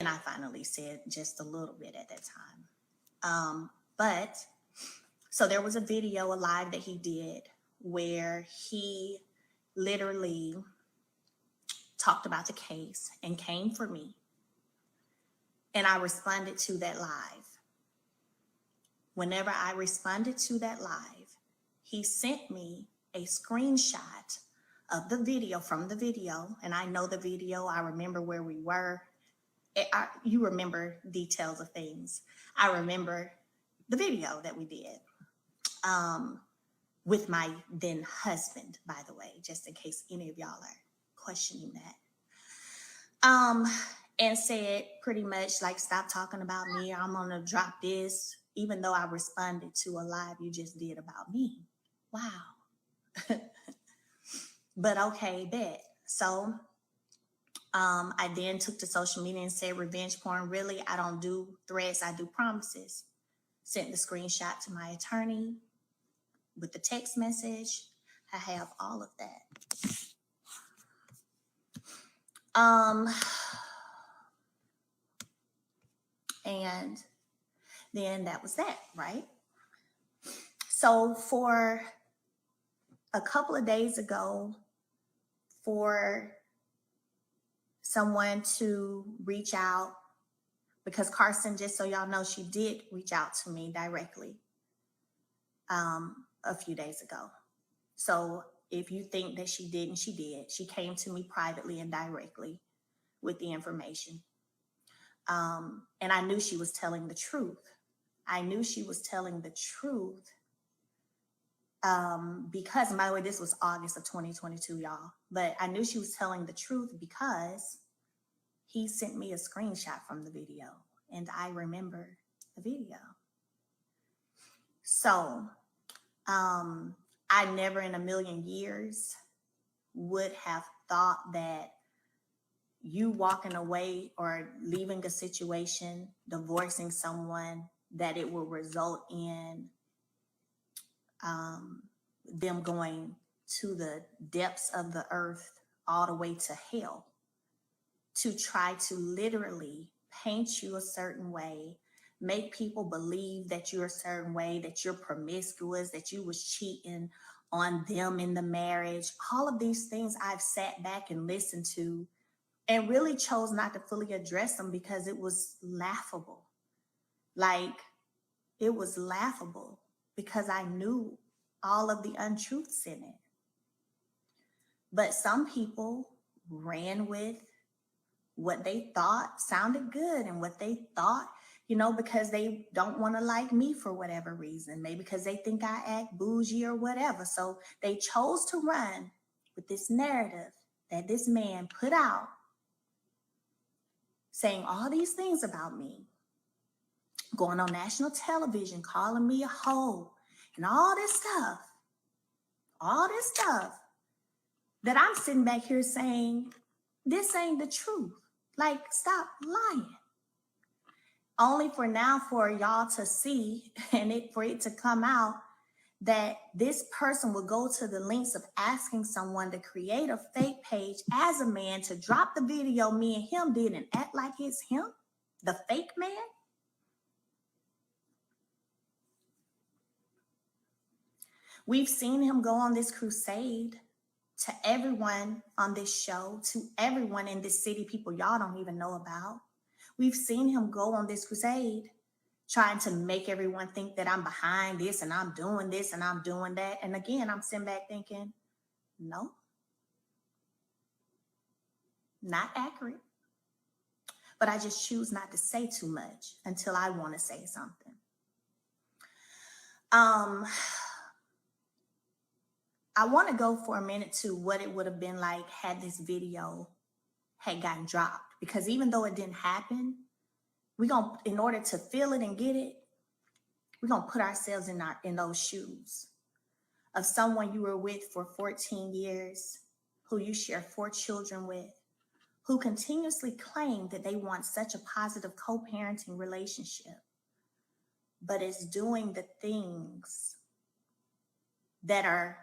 And I finally said just a little bit at that time. But so there was a video, a live that he did where he literally talked about the case and came for me. And I responded to that live. Whenever I responded to that live, he sent me a screenshot of the video, from the video. And I know the video. I remember where we were. You remember details of things. I remember the video that we did with my then husband, by the way, just in case any of y'all are questioning that. And said pretty much like, stop talking about me. I'm going to drop this, even though I responded to a live you just did about me. Wow. But okay, bet. So I then took to social media and said, revenge porn, really? I don't do threats, I do promises. Sent the screenshot to my attorney with the text message. I have all of that. And then that was that, right? So for a couple of days ago, for someone to reach out, because Karson, just so y'all know, she did reach out to me directly a few days ago. So if you think that she didn't, she did. She came to me privately and directly with the information. And I knew she was telling the truth. I knew she was telling the truth because, by the way, this was August of 2022, y'all. But I knew she was telling the truth because he sent me a screenshot from the video, and I remember the video. So I never in a million years would have thought that you walking away or leaving a situation, divorcing someone, that it will result in them going to the depths of the earth, all the way to hell, to try to literally paint you a certain way, make people believe that you're a certain way, that you're promiscuous, that you was cheating on them in the marriage. All of these things I've sat back and listened to and really chose not to fully address them because it was laughable. Like, it was laughable because I knew all of the untruths in it. But some people ran with what they thought sounded good and what they thought, because they don't want to like me for whatever reason, maybe because they think I act bougie or whatever. So they chose to run with this narrative that this man put out, saying all these things about me, going on national television, calling me a hoe, and all this stuff that I'm sitting back here saying, this ain't the truth. Like, stop lying. Only for y'all to see and for it to come out that this person would go to the lengths of asking someone to create a fake page as a man, to drop the video me and him did and act like it's him, the fake man. We've seen him go on this crusade to everyone on this show, to everyone in this city, people y'all don't even know about. We've seen him go on this crusade trying to make everyone think that I'm behind this and I'm doing this and I'm doing that. And again, I'm sitting back thinking, no, not accurate. But I just choose not to say too much until I want to say something. I want to go for a minute to what it would have been like had this video had gotten dropped. Because even though it didn't happen, in order to feel it and get it, we're going to put ourselves in those shoes of someone you were with for 14 years, who you share 4 children with, who continuously claim that they want such a positive co-parenting relationship, but is doing the things that are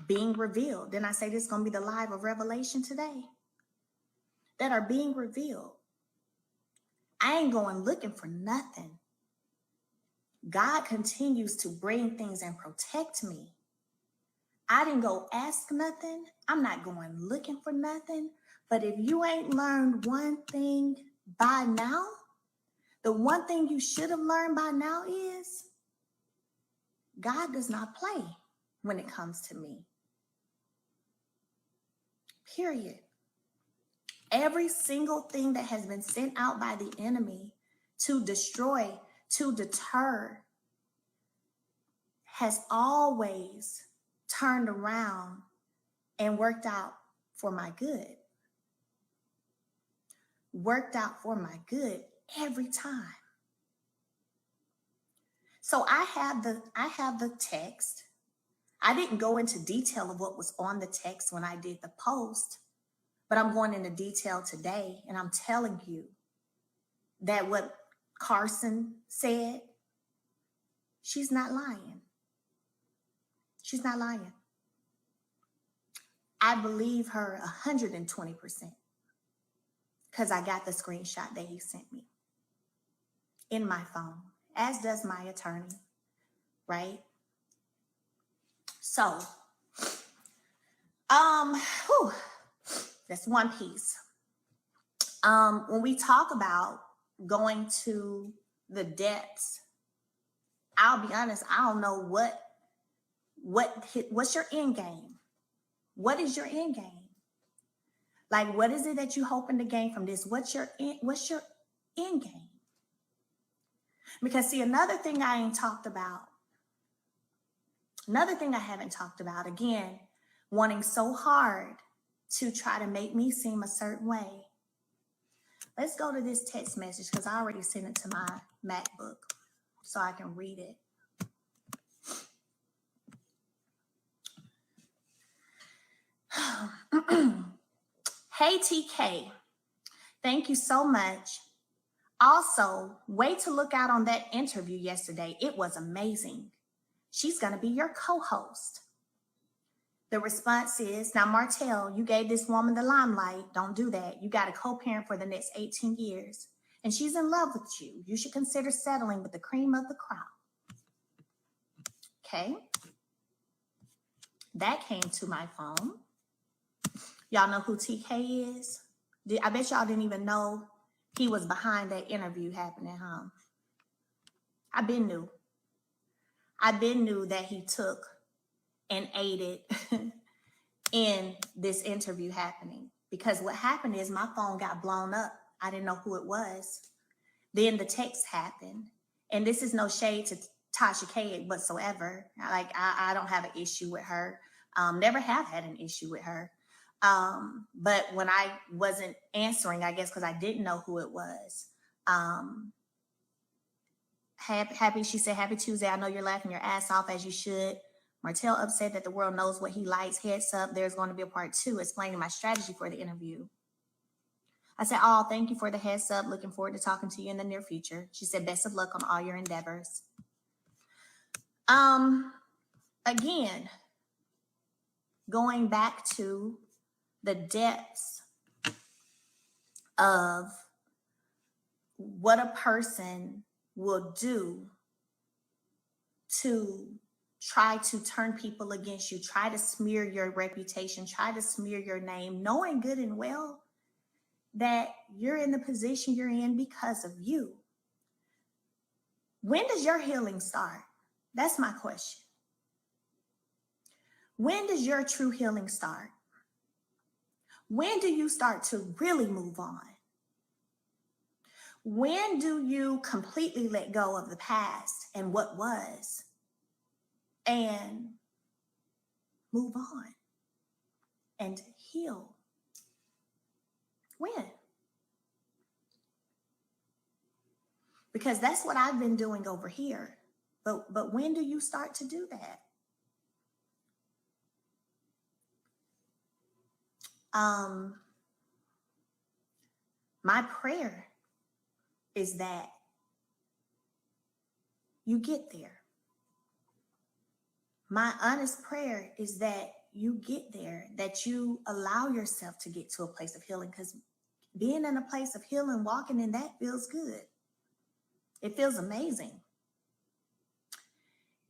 being revealed. Then I say this is going to be the live of revelation today, that are being revealed. I ain't going looking for nothing. God continues to bring things and protect me. I didn't go ask nothing. I'm not going looking for nothing. But if you ain't learned one thing by now, the one thing you should have learned by now is God does not play when it comes to me. Period. Every single thing that has been sent out by the enemy to destroy, to deter, has always turned around and worked out for my good. Worked out for my good every time. So I have the text. I didn't go into detail of what was on the text when I did the post, but I'm going into detail today, and I'm telling you that what Karson said, she's not lying. She's not lying. I believe her 120% because I got the screenshot that he sent me in my phone, as does my attorney, right? So, that's one piece. When we talk about going to the depths, I'll be honest, I don't know what's your end game. What is your end game? Like, what is it that you hoping to gain from this? What's your end game? Because see, another thing I haven't talked about, again, wanting so hard to try to make me seem a certain way. Let's go to this text message because I already sent it to my MacBook so I can read it. Hey, TK, thank you so much. Also, wait to look out on that interview yesterday. It was amazing. She's going to be your co-host. The response is, now, Martell, you gave this woman the limelight. Don't do that. You got a co-parent for the next 18 years, and she's in love with you. You should consider settling with the cream of the crop. Okay. That came to my phone. Y'all know who TK is? I bet y'all didn't even know he was behind that interview happening, huh? I been knew that he took and aided in this interview happening, because what happened is my phone got blown up. I didn't know who it was. Then the text happened, and this is no shade to Tasha K whatsoever. Like, I don't have an issue with her. Never have had an issue with her. But when I wasn't answering, I guess because I didn't know who it was. She said, happy Tuesday. I know you're laughing your ass off, as you should. Martell upset that the world knows what he likes. Heads up, there's going to be a part 2 explaining my strategy for the interview. I said, oh, thank you for the heads up. Looking forward to talking to you in the near future. She said, best of luck on all your endeavors. Again, going back to the depths of what a person will do to try to turn people against you, try to smear your reputation, try to smear your name, knowing good and well that you're in the position you're in because of you. When does your healing start? That's my question. When does your true healing start? When do you start to really move on? When do you completely let go of the past and what was and move on and heal? When? Because that's what I've been doing over here. But when do you start to do that? My prayer is that you get there. My honest prayer is that you get there, that you allow yourself to get to a place of healing, because Being in a place of healing, walking in that feels good. It feels amazing.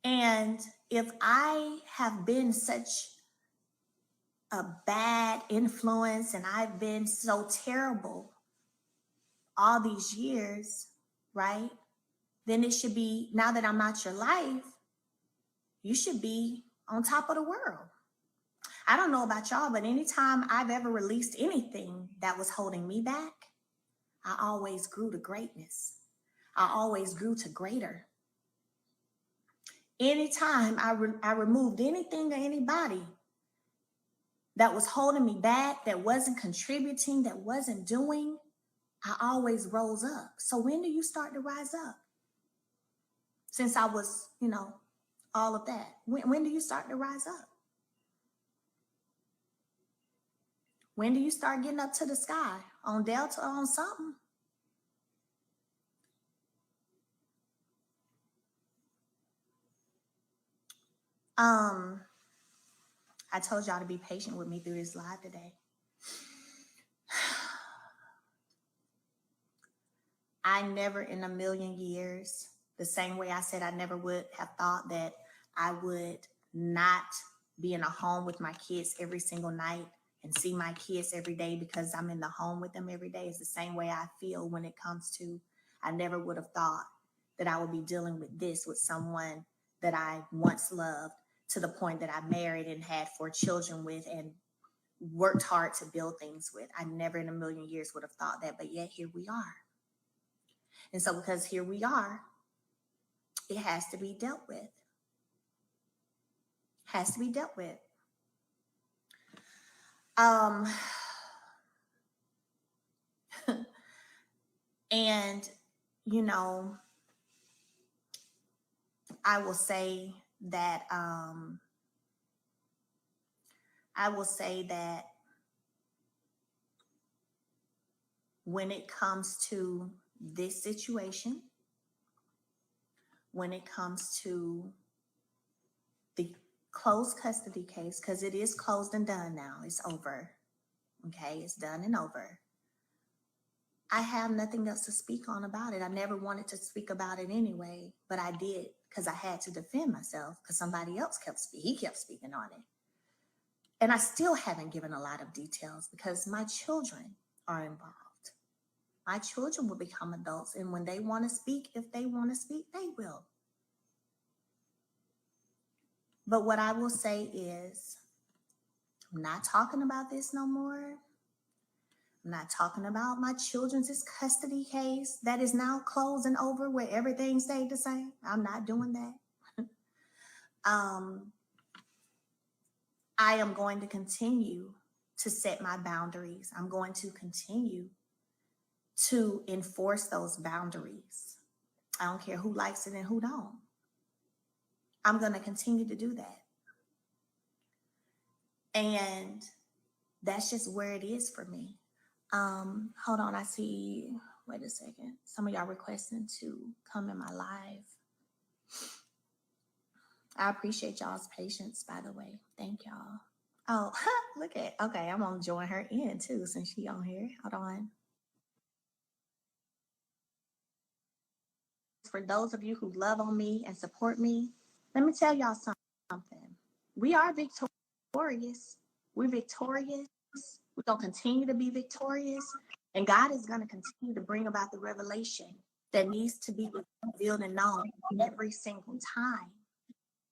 And if I have been such a bad influence and I've been so terrible all these years, right? Then it should be, now that I'm out your life, you should be on top of the world. I don't know about y'all, but anytime I've ever released anything that was holding me back, I always grew to greatness. I always grew to greater. Anytime I removed anything or anybody that was holding me back, that wasn't contributing, that wasn't doing, I always rose up. So when do you start to rise up? Since I was, all of that. When do you start to rise up? When do you start getting up to the sky? On Delta or on something? I told y'all to be patient with me through this live today. I never in a million years, the same way I said I never would have thought that I would not be in a home with my kids every single night and see my kids every day because I'm in the home with them every day. It's the same way I feel when it comes to, I never would have thought that I would be dealing with this with someone that I once loved, to the point that I married and had 4 children with and worked hard to build things with. I never in a million years would have thought that, but yet here we are. And so because here we are, it has to be dealt with. Has to be dealt with. And, I will say that when it comes to this situation, when it comes to the closed custody case, because it is closed and done now, it's over. Okay, it's done and over. I have nothing else to speak on about it. I never wanted to speak about it anyway, but I did because I had to defend myself because somebody else kept speaking on it. And I still haven't given a lot of details because my children are involved. My children will become adults, and when they want to speak, if they want to speak, they will. But what I will say is, I'm not talking about this no more. I'm not talking about my children's custody case that is now closed and over where everything stayed the same. I'm not doing that. I am going to continue to set my boundaries. I'm going to continue to enforce those boundaries. I don't care who likes it and who don't. I'm going to continue to do that. And that's just where it is for me. Hold on, I see, wait a second. Some of y'all requesting to come in my live. I appreciate y'all's patience, by the way. Thank y'all. Oh, look at, okay, I'm gonna join her in too since she on here. Hold on. For those of you who love on me and support me, let me tell y'all something. We are victorious. We're victorious. We're going to continue to be victorious. And God is going to continue to bring about the revelation that needs to be revealed and known every single time.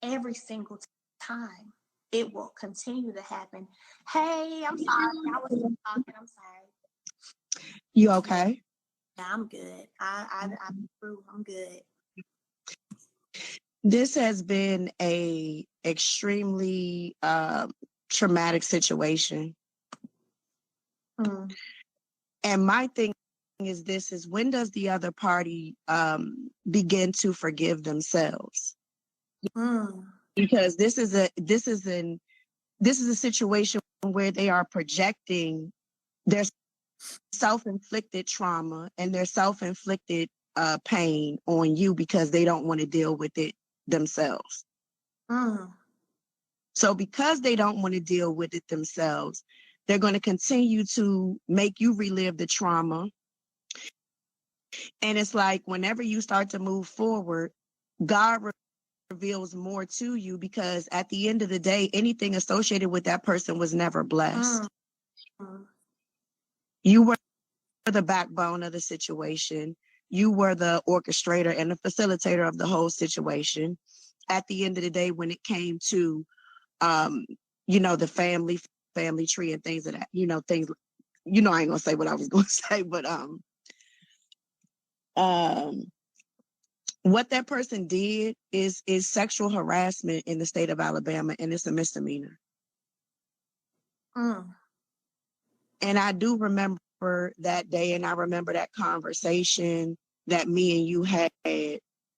Every single time. It will continue to happen. Hey, I'm sorry. I was talking. I'm sorry. You okay? Yeah, I'm good. I'm through. I'm good. This has been a extremely traumatic situation. And my thing is when does the other party begin to forgive themselves? Because this is a situation where they are projecting their self-inflicted trauma and their self-inflicted pain on you because they don't want to deal with it themselves. So because they don't want to deal with it themselves, They're going to continue to make you relive the trauma. And it's like whenever you start to move forward, God reveals more to you, because at the end of the day, anything associated with that person was never blessed. You were the backbone of the situation. You were the orchestrator and the facilitator of the whole situation. At the end of the day, when it came to, the family tree and things of that, things, I ain't gonna say what I was gonna say, but what that person did is sexual harassment in the state of Alabama, and it's a misdemeanor. And I do remember that day, and I remember that conversation that me and you had,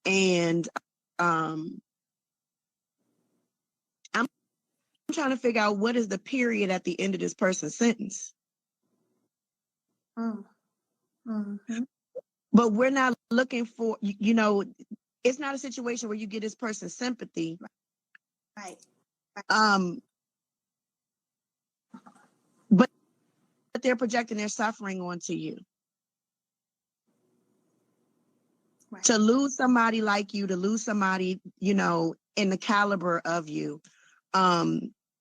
and I'm trying to figure out what is the period at the end of this person's sentence. But we're not looking for, it's not a situation where you get this person's sympathy. Right. But they're projecting their suffering onto you. Right. To lose somebody like you, to lose somebody, in the caliber of you,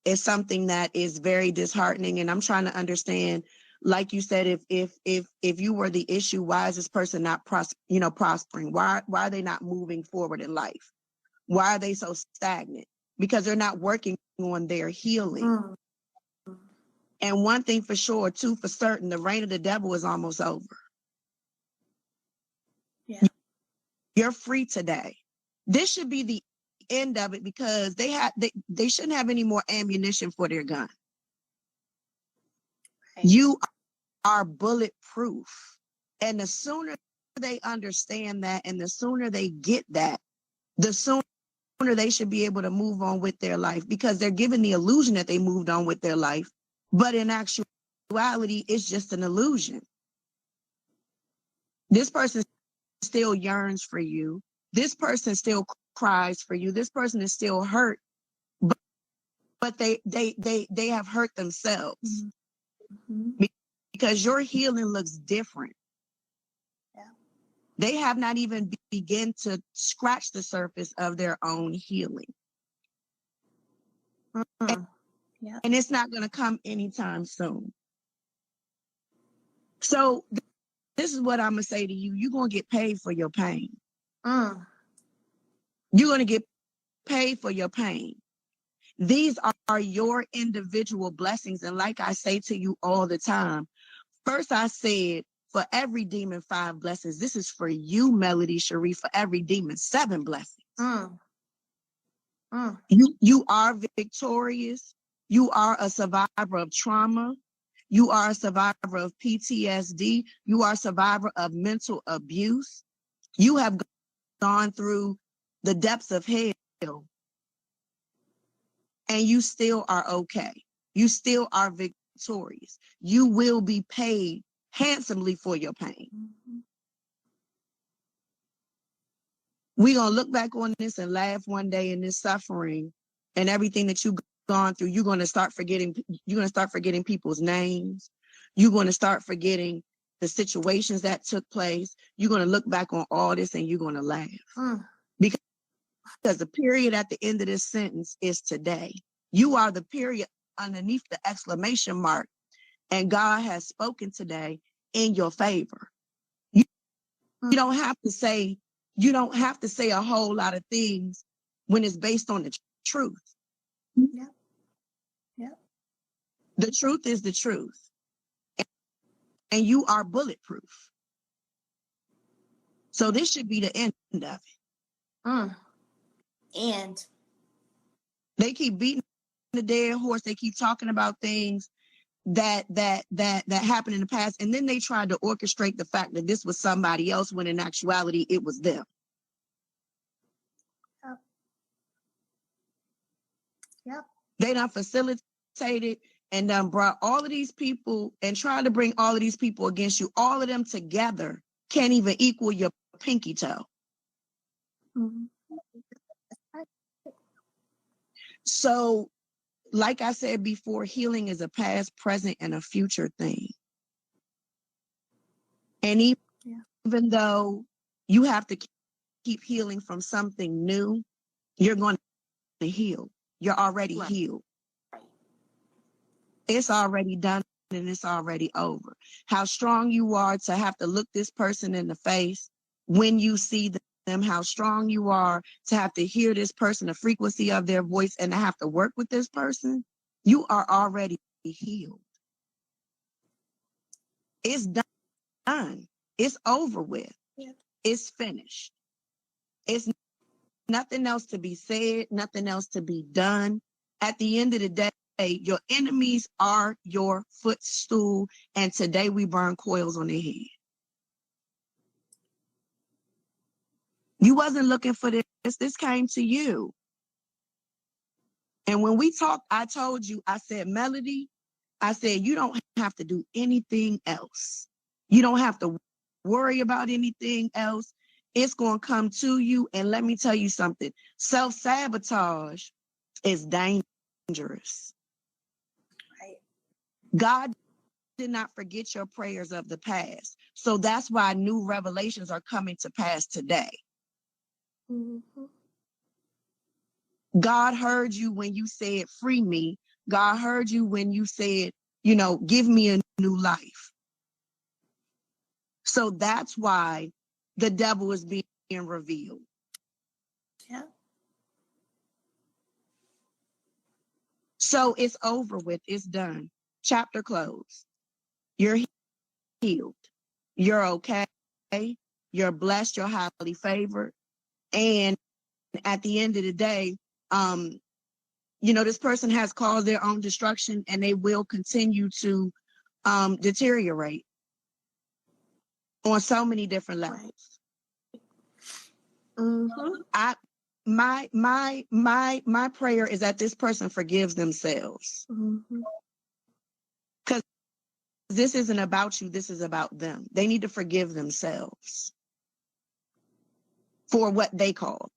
is something that is very disheartening. And I'm trying to understand, like you said, if you were the issue, why is this person not prospering? Why are they not moving forward in life? Why are they so stagnant? Because they're not working on their healing. And one thing for sure, two for certain, the reign of the devil is almost over. Yeah. You're free today. This should be the end of it, because they shouldn't have any more ammunition for their gun. Right. You are bulletproof. And the sooner they understand that, and the sooner they get that, the sooner they should be able to move on with their life, because they're given the illusion that they moved on with their life. But in actuality, it's just an illusion. This person still yearns for you. This person still cries for you. This person is still hurt, but they have hurt themselves. Because your healing looks different. Yeah. They have not even begun to scratch the surface of their own healing. And it's not going to come anytime soon. So this is what I'm going to say to you. You're going to get paid for your pain. You're going to get paid for your pain. These are your individual blessings. And like I say to you all the time, first I said, for every demon, 5 blessings. This is for you, Melody Cherie, for every demon, 7 blessings. You are victorious. You are a survivor of trauma. You are a survivor of PTSD. You are a survivor of mental abuse. You have gone through the depths of hell, and you still are okay. You still are victorious. You will be paid handsomely for your pain. We're going to look back on this and laugh one day in this suffering and everything that you've gone through. You're going to start forgetting people's names. You're going to start forgetting the situations that took place. You're going to look back on all this and you're going to laugh. Because the period at the end of this sentence is today. You are the period underneath the exclamation mark, and God has spoken today in your favor. You don't have to say a whole lot of things when it's based on the truth. Yeah. The truth is the truth. And you are bulletproof. So this should be the end of it. And they keep beating the dead horse. They keep talking about things that happened in the past. And then they tried to orchestrate the fact that this was somebody else, when in actuality it was them. Yep. They done facilitated and done brought all of these people and tried to bring all of these people against you. All of them together can't even equal your pinky toe. So like I said before, healing is a past, present, and a future thing. And even though you have to keep healing from something new, you're going to heal. You're already healed. It's already done and it's already over. How strong you are to have to look this person in the face when you see them, how strong you are to have to hear this person, the frequency of their voice, and to have to work with this person, you are already healed. It's done. It's over with. Yep. It's finished. It's nothing else to be said, nothing else to be done. At the end of the day, your enemies are your footstool, and today we burn coils on their head. You wasn't looking for this. This came to you. And when we talked, I told you, I said, Melody, I said, you don't have to do anything else. You don't have to worry about anything else. It's going to come to you. And let me tell you something. Self-sabotage is dangerous. Right. God did not forget your prayers of the past. So that's why new revelations are coming to pass today. Mm-hmm. God heard you when you said, free me. God heard you when you said, give me a new life. So that's why the devil is being revealed. Yeah. So it's over with. It's done. Chapter closed. You're healed. You're okay. You're blessed. You're highly favored. And at the end of the day, this person has caused their own destruction and they will continue to deteriorate on so many different levels. Mm-hmm. My prayer is that this person forgives themselves. Mm-hmm. Because this isn't about you, this is about them. They need to forgive themselves for what they caused.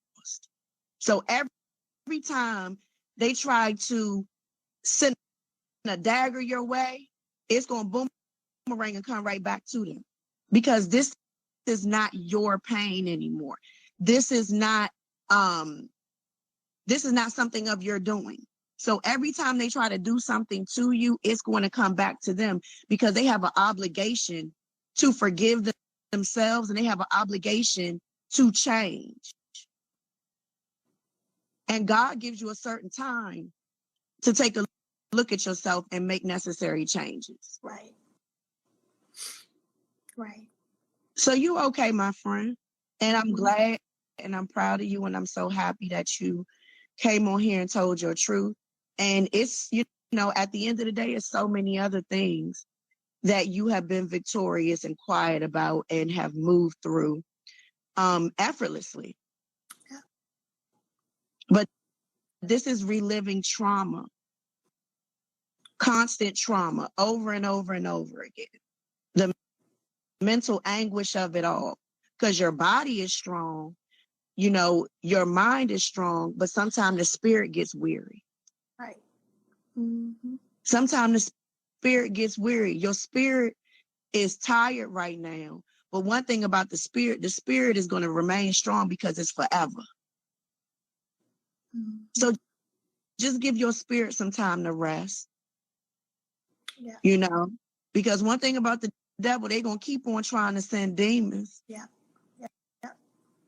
So every time they try to send a dagger your way, it's going to boomerang and come right back to them. Because this is not your pain anymore. This is not something of your doing. So every time they try to do something to you, it's going to come back to them because they have an obligation to forgive themselves and they have an obligation to change. And God gives you a certain time to take a look at yourself and make necessary changes. Right. Right. So you okay, my friend? And I'm glad and I'm proud of you and I'm so happy that you came on here and told your truth. And it's, at the end of the day, it's so many other things that you have been victorious and quiet about and have moved through effortlessly. Yeah. But this is reliving trauma, constant trauma over and over and over again. The mental anguish of it all, because your body is strong, your mind is strong, but sometimes the spirit gets weary. Right. Mm-hmm. Sometimes the spirit gets weary. Your spirit is tired right now. But one thing about the spirit is going to remain strong because it's forever. Mm-hmm. So just give your spirit some time to rest. Yeah. Because one thing about the devil, they're going to keep on trying to send demons. Yeah. Yeah. Yeah.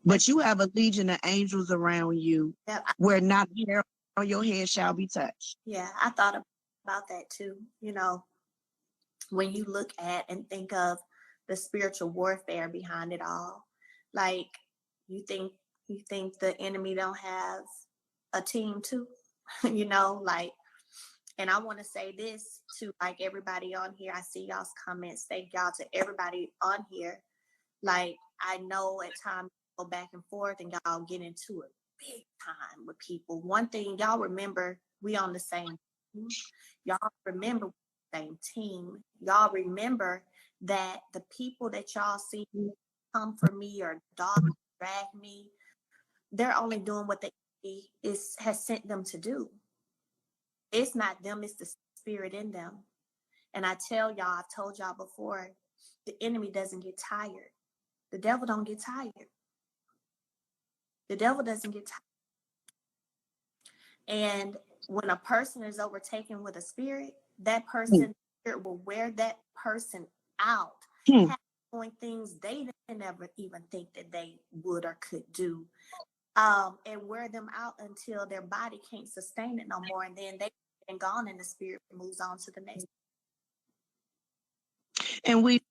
But you have a legion of angels around you where not a hair on your head shall be touched. Yeah, I thought about that too. When you look at and think of the spiritual warfare behind it all, like you think the enemy don't have a team too, and I want to say this to like everybody on here. I see y'all's comments. Thank y'all to everybody on here. Like I know at times go back and forth and y'all get into it big time with people. One thing y'all remember, we on the same team. Y'all remember the same team. Y'all remember that the people that y'all see come for me or dog drag me, they're only doing what the enemy has sent them to do. It's not them, it's the spirit in them. And I tell y'all, I've told y'all before, the enemy doesn't get tired. The devil don't get tired. The devil doesn't get tired. And when a person is overtaken with a spirit, that person spirit will wear that person out, doing things they didn't ever even think that they would or could do, and wear them out until their body can't sustain it no more, and then they've been gone, and the spirit moves on to the next. And we've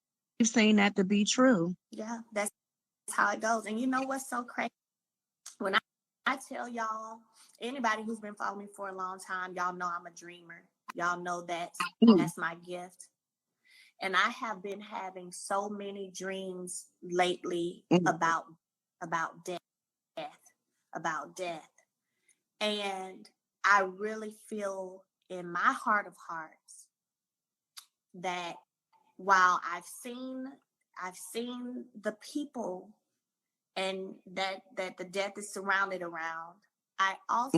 seen that to be true. Yeah, that's how it goes. And you know what's so crazy? When I tell y'all, anybody who's been following me for a long time, y'all know I'm a dreamer. Y'all know that's my gift. And I have been having so many dreams lately about death, about death. And I really feel in my heart of hearts that while I've seen the people and that the death is surrounded around, I also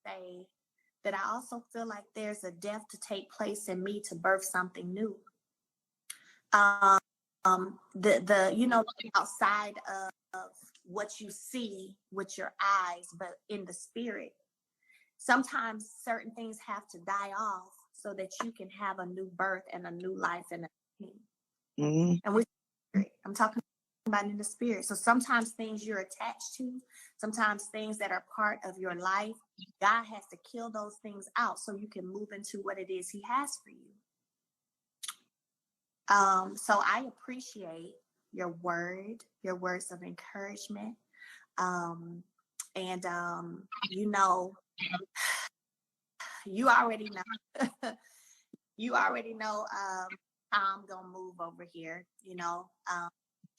say that I also feel like there's a death to take place in me to birth something new. The you know, outside of what you see with your eyes, but in the spirit, sometimes certain things have to die off so that you can have a new birth and a new life and and with I'm talking about in the spirit. So sometimes things you're attached to, sometimes things that are part of your life, God has to kill those things out so you can move into what it is he has for you. So I appreciate your words of encouragement. And you know, you already know, you already know how I'm gonna move over here, you know,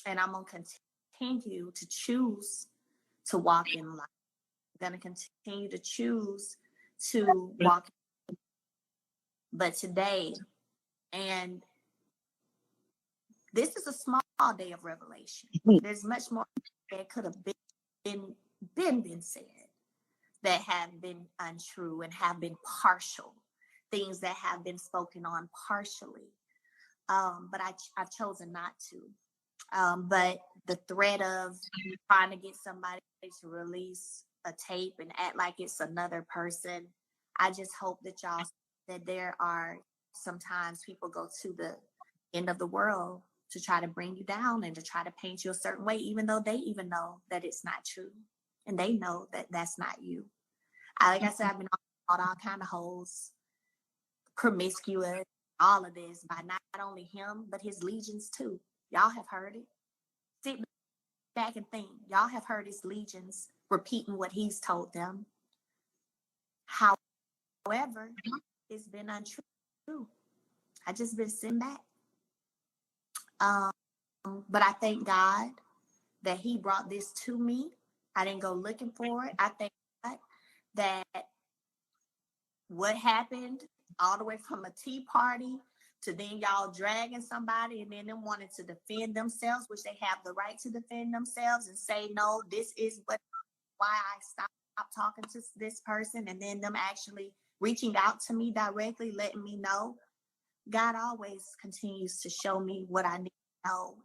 and I'm gonna continue to choose to walk in life. I'm gonna continue to choose to walk. But today, and this is a small day of revelation. There's much more that could have been said that have been untrue and have been partial, things that have been spoken on partially. But I've chosen not to. But the threat of trying to get somebody to release a tape and act like it's another person, I just hope that y'all, that there are sometimes people go to the end of the world to try to bring you down and to try to paint you a certain way, even though they even know that it's not true. And they know that that's not you. Like I said, I've been on all kind of holes, promiscuous, all of this by not only him, but his legions too. Y'all have heard it. Sit back and think. Y'all have heard his legions repeating what he's told them. However, it's been untrue. I just been sitting back. But I thank God that he brought this to me. I didn't go looking for it. I thank God that what happened all the way from a tea party to then y'all dragging somebody and then them wanting to defend themselves, which they have the right to defend themselves and say, no, this is why I stopped talking to this person, and then them actually reaching out to me directly, letting me know. God always continues to show me what I need to know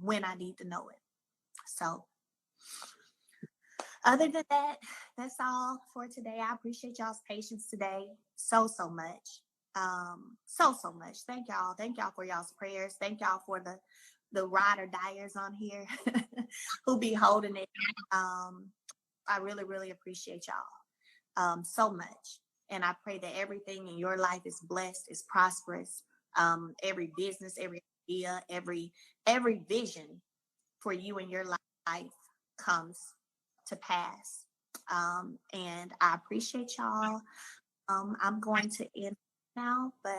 when I need to know it. So other than that, that's all for today. I appreciate y'all's patience today so much. So much. Thank y'all. Thank y'all for y'all's prayers. Thank y'all for the ride or diers on here who be holding it. I really appreciate y'all so much. And I pray that everything in your life is blessed, is prosperous. Every business, every idea, every vision for you in your life comes to pass. And I appreciate y'all. I'm going to end now, but